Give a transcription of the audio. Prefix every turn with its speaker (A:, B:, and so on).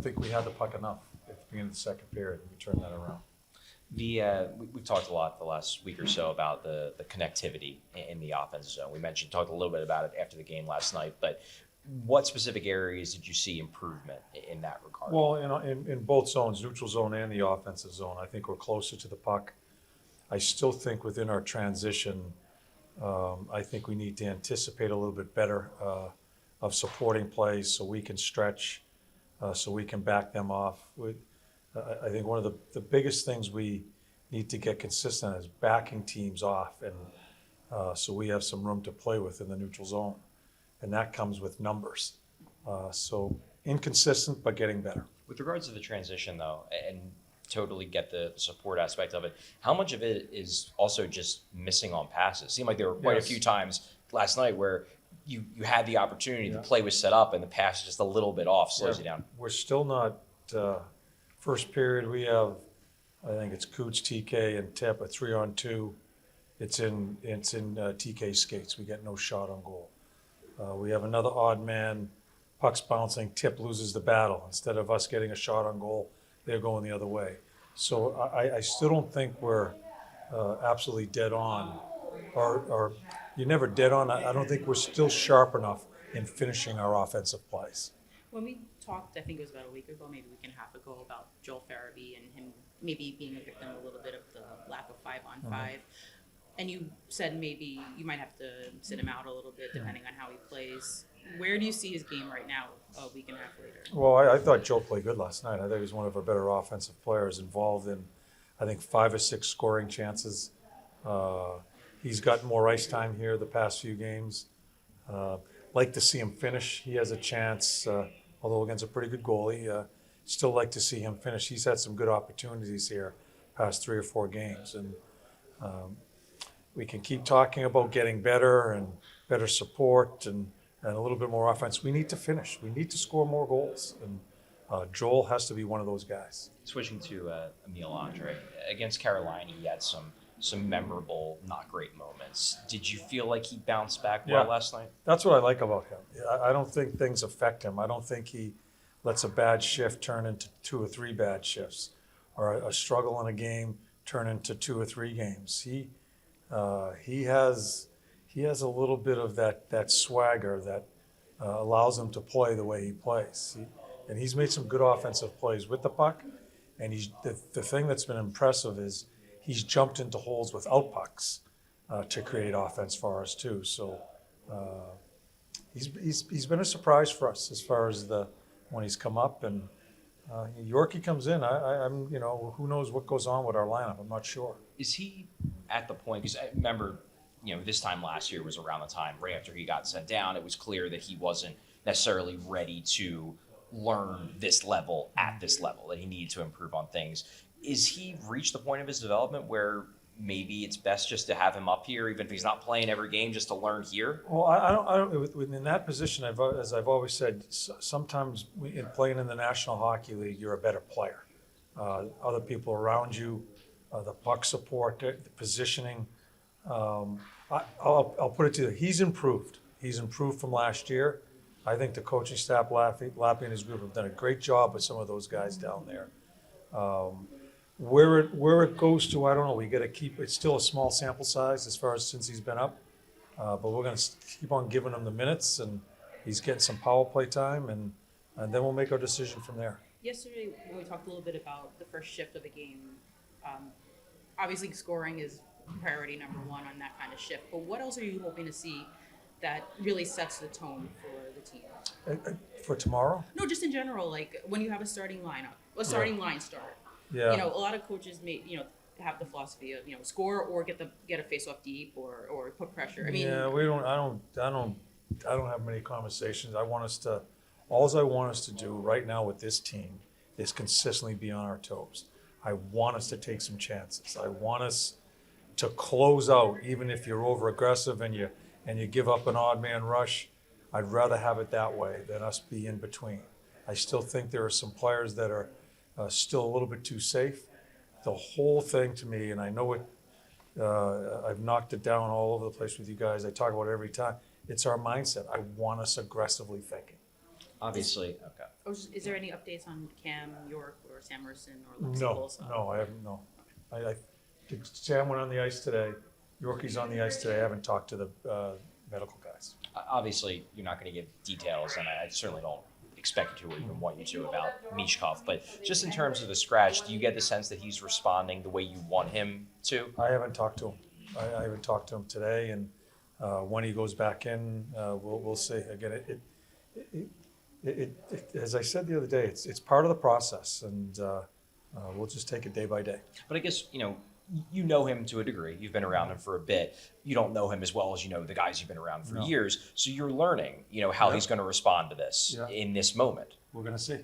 A: think we had the puck enough at the beginning of the second period. We turned that around.
B: We've talked a lot the last week or so about the connectivity in the offensive zone. We talked a little bit about it after the game last night, but what specific areas did you see improvement in that regard?
A: Well, in both zones, neutral zone and the offensive zone, I think we're closer to the puck. I still think within our transition, I think we need to anticipate a little bit better of supporting plays so we can stretch, so we can back them off. I think one of the biggest things we need to get consistent is backing teams off, and so we have some room to play with in the neutral zone, and that comes with numbers. So inconsistent, but getting better.
B: With regards to the transition, though, and totally get the support aspect of it, how much of it is also just missing on passes? It seemed like there were quite a few times last night where you had the opportunity, the play was set up, and the pass is just a little bit off, slows you down.
A: We're still not, first period, we have, I think it's Coots, TK, and Tip, a 3-on-2. It's in TK skates. We get no shot on goal. We have another odd man, puck's bouncing, Tip loses the battle. Instead of us getting a shot on goal, they're going the other way. So I still don't think we're absolutely dead on, or you're never dead on. I don't think we're still sharp enough in finishing our offensive plays.
C: When we talked, I think it was about a week ago, maybe a week and a half ago, about Joel Farabee and him maybe being a victim a little bit of the lack of 5-on-5. And you said maybe you might have to sit him out a little bit depending on how he plays. Where do you see his game right now, a week and a half later?
A: Well, I thought Joe played good last night. I think he's one of our better offensive players, involved in, I think, 5 or 6 scoring chances. He's gotten more ice time here the past few games. Like to see him finish. He has a chance, although against a pretty good goalie. Still like to see him finish. He's had some good opportunities here past 3 or 4 games. And we can keep talking about getting better and better support and a little bit more offense. We need to finish. We need to score more goals. And Joel has to be one of those guys.
B: Switching to Emil Andrae, against Carolina, he had some memorable, not great moments. Did you feel like he bounced back well last night?
A: That's what I like about him. I don't think things affect him. I don't think he lets a bad shift turn into 2 or 3 bad shifts, or a struggle in a game turn into 2 or 3 games. He has a little bit of that swagger that allows him to play the way he plays. And he's made some good offensive plays with the puck. And the thing that's been impressive is he's jumped into holes without pucks to create offense for us too. So he's been a surprise for us as far as when he's come up. And Yorkie comes in. I'm who knows what goes on with our lineup. I'm not sure.
B: Is he at the point? Because I remember, this time last year was around the time right after he got sent down. It was clear that he wasn't necessarily ready to learn this level at this level, that he needed to improve on things. Is he reached the point of his development where maybe it's best just to have him up here, even if he's not playing every game, just to learn here?
A: Well, I don't. In that position, as I've always said, sometimes in playing in the National Hockey League, you're a better player. Other people around you, the puck support, the positioning. I'll put it to you. He's improved. He's improved from last year. I think the coaching staff, Lappy and his group, have done a great job with some of those guys down there. Where it goes to, I don't know. We got to keep. It's still a small sample size as far as since he's been up, but we're going to keep on giving him the minutes, and he's getting some power play time, and then we'll make our decision from there.
C: Yesterday, when we talked a little bit about the first shift of a game, obviously scoring is priority number 1 on that kind of shift. But what else are you hoping to see that really sets the tone for the team?
A: For tomorrow?
C: No, just in general, like when you have a starting lineup, a starting line start.
A: Yeah.
C: A lot of coaches may, have the philosophy of, score or get a face-off deep or put pressure. I mean,
A: yeah, I don't have many conversations. All I want us to do right now with this team is consistently be on our toes. I want us to take some chances. I want us to close out, even if you're over aggressive and you give up an odd man rush. I'd rather have it that way than us be in between. I still think there are some players that are still a little bit too safe. The whole thing to me, and I know it, I've knocked it down all over the place with you guys. I talk about it every time. It's our mindset. I want us aggressively thinking.
B: Obviously, okay.
C: Is there any updates on Cam York or Sam Merson or Lexi
A: No,
C: Bolsa?
A: no, I haven't, no. I think Sam went on the ice today, Yorkie's on the ice today, I haven't talked to the medical guys.
B: Obviously, you're not going to give details, and I certainly don't expect you to or even want you to about Mishkov. But just in terms of the scratch, do you get the sense that he's responding the way you want him to?
A: I haven't talked to him. I haven't talked to him today, and when he goes back in, we'll see. Again, as I said the other day, it's part of the process, and we'll just take it day by day.
B: But I guess, you know him to a degree. You've been around him for a bit. You don't know him as well as you know the guys you've been around for
A: No.
B: years. So you're learning, how
A: Yeah.
B: he's going to respond to this
A: Yeah.
B: in this moment.
A: We're going to see.